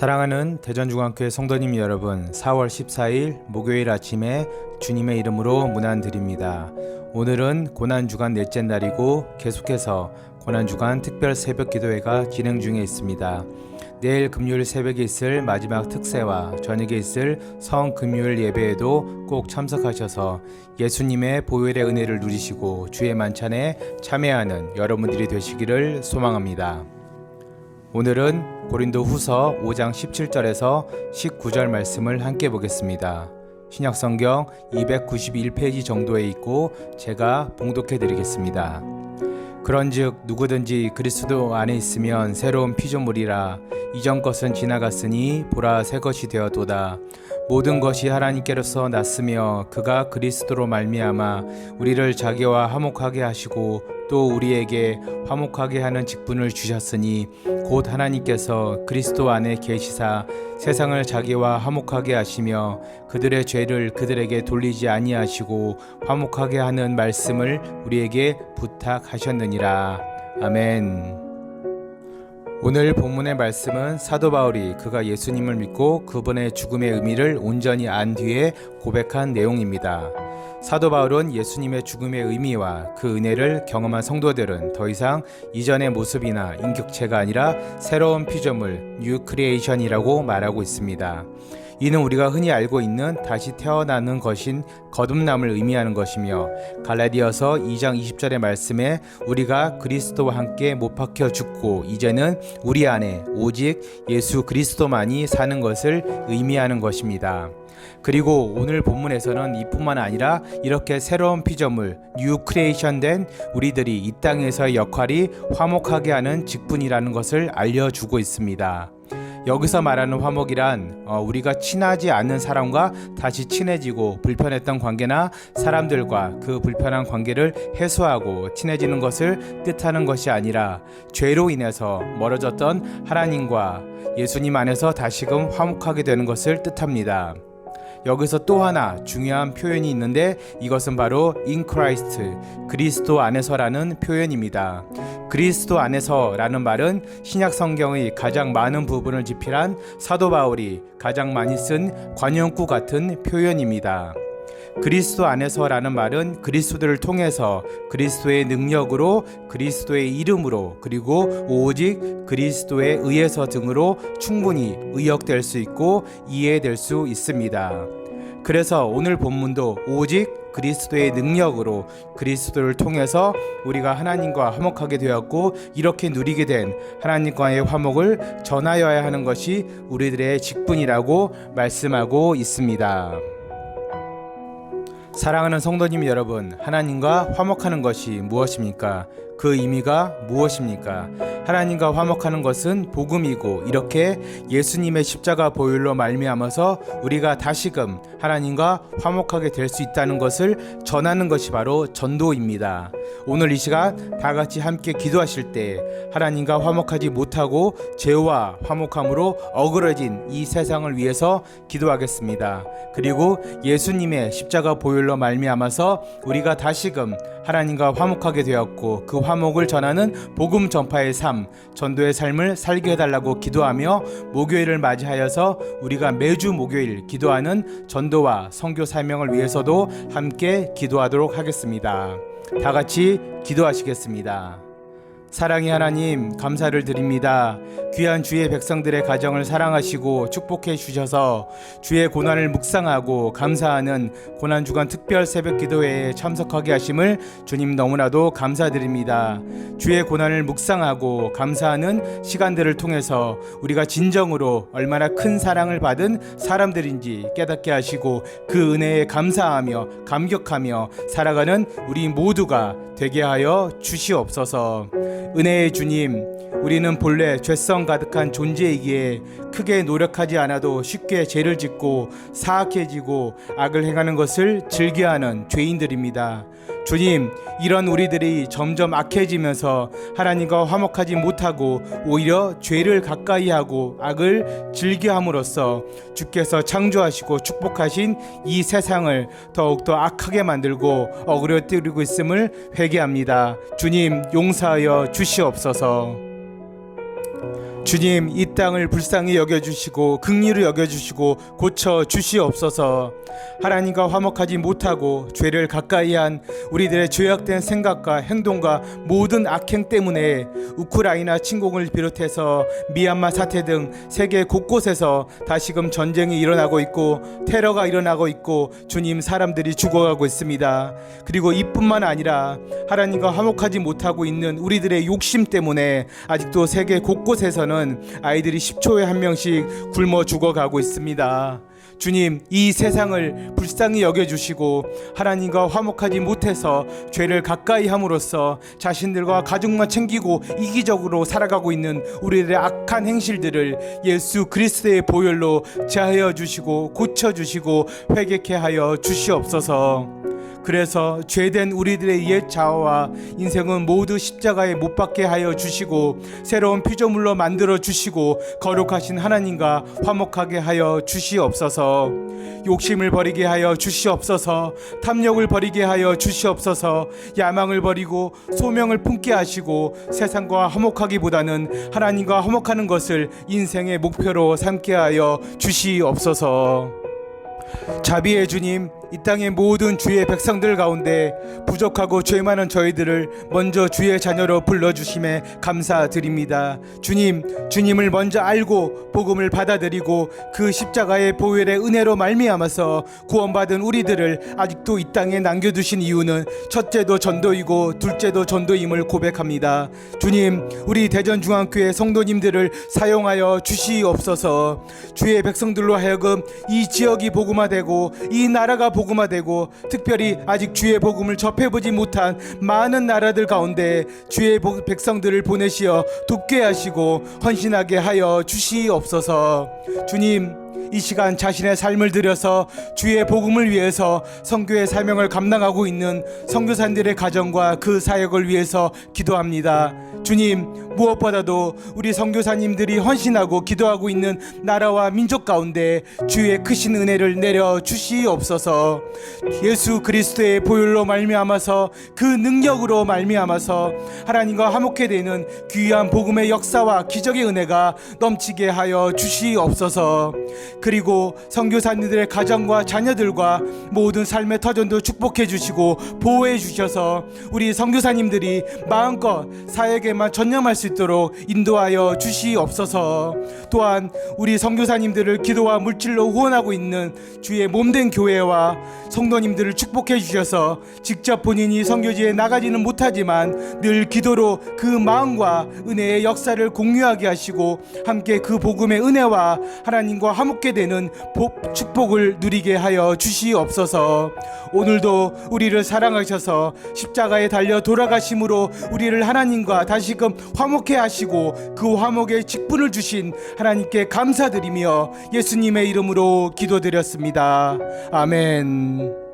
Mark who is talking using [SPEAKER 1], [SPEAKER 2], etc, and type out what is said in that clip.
[SPEAKER 1] 사랑하는 대전중앙교회 성도님 여러분, 4월 14일 목요일 아침에 주님의 이름으로 문안드립니다. 오늘은 고난주간 넷째 날이고 계속해서 고난주간 특별 새벽기도회가 진행 중에 있습니다. 내일 금요일 새벽에 있을 마지막 특세와 저녁에 있을 성금요일 예배에도 꼭 참석하셔서 예수님의 보혈의 은혜를 누리시고 주의 만찬에 참여하는 여러분들이 되시기를 소망합니다. 오늘은 고린도 후서 5장 17절에서 19절 말씀을 함께 보겠습니다. 신약성경 291페이지 정도에 있고 제가 봉독해 드리겠습니다. 그런즉 누구든지 그리스도 안에 있으면 새로운 피조물이라. 이전 것은 지나갔으니 보라 새 것이 되었도다. 모든 것이 하나님께로서 났으며 그가 그리스도로 말미암아 우리를 자기와 화목하게 하시고 또 우리에게 화목하게 하는 직분을 주셨으니 곧 하나님께서 그리스도 안에 계시사 세상을 자기와 화목하게 하시며 그들의 죄를 그들에게 돌리지 아니하시고 화목하게 하는 말씀을 우리에게 부탁하셨느니라. 아멘. 오늘 본문의 말씀은 사도 바울이 그가 예수님을 믿고 그분의 죽음의 의미를 온전히 안 뒤에 고백한 내용입니다. 사도 바울은 예수님의 죽음의 의미와 그 은혜를 경험한 성도들은 더 이상 이전의 모습이나 인격체가 아니라 새로운 피조물, 뉴 크리에이션이라고 말하고 있습니다. 이는 우리가 흔히 알고 있는 다시 태어나는 것인 거듭남을 의미하는 것이며 갈라디아서 2장 20절의 말씀에 우리가 그리스도와 함께 못 박혀 죽고 이제는 우리 안에 오직 예수 그리스도만이 사는 것을 의미하는 것입니다. 그리고 오늘 본문에서는 이뿐만 아니라 이렇게 새로운 피조물, 뉴 크리에이션 된 우리들이 이 땅에서의 역할이 화목하게 하는 직분이라는 것을 알려주고 있습니다. 여기서 말하는 화목이란 우리가 친하지 않는 사람과 다시 친해지고 불편했던 관계나 사람들과 그 불편한 관계를 해소하고 친해지는 것을 뜻하는 것이 아니라 죄로 인해서 멀어졌던 하나님과 예수님 안에서 다시금 화목하게 되는 것을 뜻합니다. 여기서 또 하나 중요한 표현이 있는데 이것은 바로 in Christ, 그리스도 안에서라는 표현입니다. 그리스도 안에서라는 말은 신약 성경의 가장 많은 부분을 집필한 사도 바울이 가장 많이 쓴 관용구 같은 표현입니다. 그리스도 안에서라는 말은 그리스도를 통해서 그리스도의 능력으로 그리스도의 이름으로 그리고 오직 그리스도에 의해서 등으로 충분히 의역될 수 있고 이해될 수 있습니다. 그래서 오늘 본문도 오직 그리스도의 능력으로 그리스도를 통해서 우리가 하나님과 화목하게 되었고 이렇게 누리게 된 하나님과의 화목을 전하여야 하는 것이 우리들의 직분이라고 말씀하고 있습니다. 사랑하는 성도님 여러분, 하나님과 화목하는 것이 무엇입니까? 그 의미가 무엇입니까? 하나님과 화목하는 것은 복음이고 이렇게 예수님의 십자가 보혈로 말미암아서 우리가 다시금 하나님과 화목하게 될 수 있다는 것을 전하는 것이 바로 전도입니다. 오늘 이 시간 다 같이 함께 기도하실 때 하나님과 화목하지 못하고 죄와 화목함으로 어그러진 이 세상을 위해서 기도하겠습니다. 그리고 예수님의 십자가 보혈로 말미암아서 우리가 다시금 하나님과 화목하게 되었고 그 화목을 전하는 복음 전파의 삶, 전도의 삶을 살게 해달라고 기도하며 목요일을 맞이하여서 우리가 매주 목요일 기도하는 전도와 선교 사명을 위해서도 함께 기도하도록 하겠습니다. 다 같이 기도하시겠습니다. 사랑의 하나님, 감사를 드립니다. 귀한 주의 백성들의 가정을 사랑하시고 축복해 주셔서 주의 고난을 묵상하고 감사하는 고난주간 특별 새벽 기도회에 참석하게 하심을 주님 너무나도 감사드립니다. 주의 고난을 묵상하고 감사하는 시간들을 통해서 우리가 진정으로 얼마나 큰 사랑을 받은 사람들인지 깨닫게 하시고 그 은혜에 감사하며 감격하며 살아가는 우리 모두가 되게 하여 주시옵소서. 은혜의 주님, 우리는 본래 죄성 가득한 존재이기에 크게 노력하지 않아도 쉽게 죄를 짓고 사악해지고 악을 행하는 것을 즐겨하는 죄인들입니다. 주님, 이런 우리들이 점점 악해지면서 하나님과 화목하지 못하고 오히려 죄를 가까이하고 악을 즐겨함으로써 주께서 창조하시고 축복하신 이 세상을 더욱더 악하게 만들고 어그러뜨리고 있음을 회개합니다. 주님, 용서하여 주시옵소서. 주님, 이 땅을 불쌍히 여겨주시고 긍휼히 여겨주시고 고쳐 주시옵소서. 하나님과 화목하지 못하고 죄를 가까이한 우리들의 죄악된 생각과 행동과 모든 악행 때문에 우크라이나 침공을 비롯해서 미얀마 사태 등 세계 곳곳에서 다시금 전쟁이 일어나고 있고 테러가 일어나고 있고 주님, 사람들이 죽어가고 있습니다. 그리고 이뿐만 아니라 하나님과 화목하지 못하고 있는 우리들의 욕심 때문에 아직도 세계 곳곳에서는 아이들이 10초에 한 명씩 굶어 죽어가고 있습니다. 주님, 이 세상을 불쌍히 여겨주시고 하나님과 화목하지 못해서 죄를 가까이 함으로써 자신들과 가족만 챙기고 이기적으로 살아가고 있는 우리들의 악한 행실들을 예수 그리스도의 보혈로 제하여 주시고 고쳐주시고 회개케 하여 주시옵소서. 그래서 죄된 우리들의 옛 자아와 인생은 모두 십자가에 못 박게 하여 주시고 새로운 피조물로 만들어 주시고 거룩하신 하나님과 화목하게 하여 주시옵소서. 욕심을 버리게 하여 주시옵소서. 탐욕을 버리게 하여 주시옵소서. 야망을 버리고 소명을 품게 하시고 세상과 화목하기보다는 하나님과 화목하는 것을 인생의 목표로 삼게 하여 주시옵소서. 자비의 주님, 이 땅의 모든 주의 백성들 가운데 부족하고 죄 많은 저희들을 먼저 주의 자녀로 불러주심에 감사드립니다. 주님, 주님을 먼저 알고 복음을 받아들이고 그 십자가의 보혈의 은혜로 말미암아서 구원받은 우리들을 아직도 이 땅에 남겨두신 이유는 첫째도 전도이고 둘째도 전도임을 고백합니다. 주님, 우리 대전중앙교회 성도님들을 사용하여 주시옵소서. 주의 백성들로 하여금 이 지역이 복음화되고 이 나라가 복음화되고 특별히 아직 주의 복음을 접해보지 못한 많은 나라들 가운데 주의 백성들을 보내시어 돕게 하시고 헌신하게 하여 주시옵소서. 주님, 이 시간 자신의 삶을 들여서 주의 복음을 위해서 선교의 사명을 감당하고 있는 선교사님들의 가정과 그 사역을 위해서 기도합니다. 주님, 무엇보다도 우리 선교사님들이 헌신하고 기도하고 있는 나라와 민족 가운데 주의 크신 은혜를 내려 주시옵소서. 예수 그리스도의 보혈로 말미암아서 그 능력으로 말미암아서 하나님과 화목해 되는 귀한 복음의 역사와 기적의 은혜가 넘치게 하여 주시옵소서. 그리고 선교사님들의 가정과 자녀들과 모든 삶의 터전도 축복해 주시고 보호해 주셔서 우리 선교사님들이 마음껏 사역에만 전념할 수 있도록 인도하여 주시옵소서. 또한 우리 선교사님들을 기도와 물질로 후원하고 있는 주의 몸된 교회와 성도님들을 축복해 주셔서 직접 본인이 선교지에 나가지는 못하지만 늘 기도로 그 마음과 은혜의 역사를 공유하게 하시고 함께 그 복음의 은혜와 하나님과 화목해 되는 축복을 누리게 하여 주시옵소서. 오늘도 우리를 사랑하셔서 십자가에 달려 돌아가심으로 우리를 하나님과 다시금 화목해 하시고 그 화목의 직분을 주신 하나님께 감사드리며 예수님의 이름으로 기도드렸습니다. 아멘.